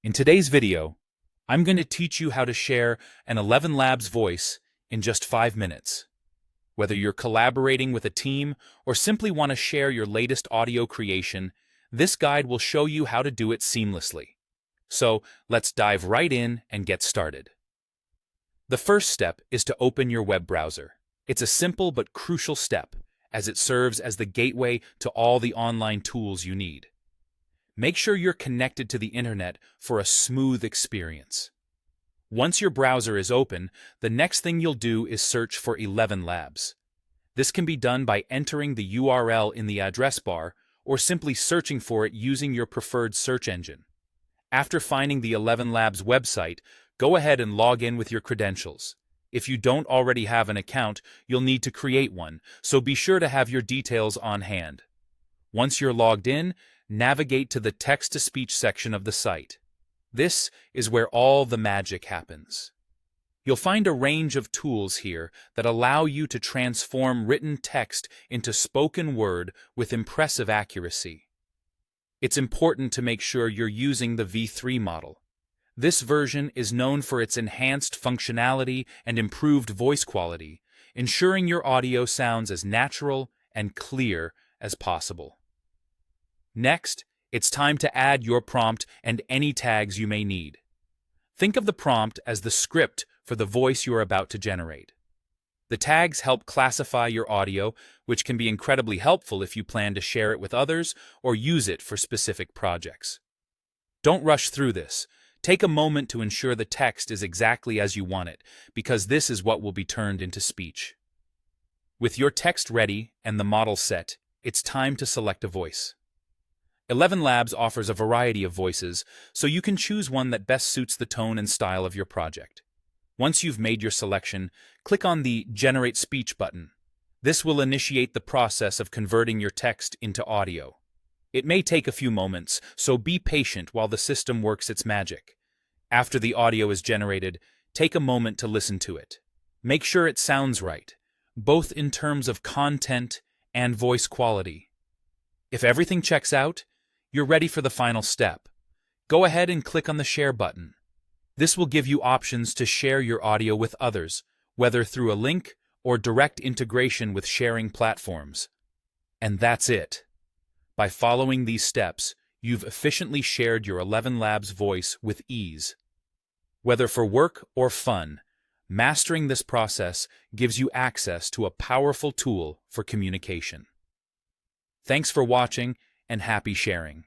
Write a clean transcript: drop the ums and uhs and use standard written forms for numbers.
In today's video, I'm going to teach you how to share an ElevenLabs voice in just 5 minutes. Whether you're collaborating with a team or simply want to share your latest audio creation, this guide will show you how to do it seamlessly. So let's dive right in and get started. The first step is to open your web browser. It's a simple but crucial step, as it serves as the gateway to all the online tools you need. Make sure you're connected to the internet for a smooth experience. Once your browser is open, the next thing you'll do is search for ElevenLabs. This can be done by entering the URL in the address bar or simply searching for it using your preferred search engine. After finding the ElevenLabs website, go ahead and log in with your credentials. If you don't already have an account, you'll need to create one, so be sure to have your details on hand. Once you're logged in, navigate to the text-to-speech section of the site. This is where all the magic happens. You'll find a range of tools here that allow you to transform written text into spoken word with impressive accuracy. It's important to make sure you're using the V3 model. This version is known for its enhanced functionality and improved voice quality, ensuring your audio sounds as natural and clear as possible. Next, it's time to add your prompt and any tags you may need. Think of the prompt as the script for the voice you're about to generate. The tags help classify your audio, which can be incredibly helpful if you plan to share it with others or use it for specific projects. Don't rush through this. Take a moment to ensure the text is exactly as you want it, because this is what will be turned into speech. With your text ready and the model set, it's time to select a voice. ElevenLabs offers a variety of voices, so you can choose one that best suits the tone and style of your project. Once you've made your selection, click on the Generate Speech button. This will initiate the process of converting your text into audio. It may take a few moments, so be patient while the system works its magic. After the audio is generated, take a moment to listen to it. Make sure it sounds right, both in terms of content and voice quality. If everything checks out, you're ready for the final step. Go ahead and click on the Share button. This will give you options to share your audio with others, whether through a link or direct integration with sharing platforms. And that's it. By following these steps, you've efficiently shared your ElevenLabs voice with ease. Whether for work or fun, mastering this process gives you access to a powerful tool for communication. Thanks for watching, and happy sharing.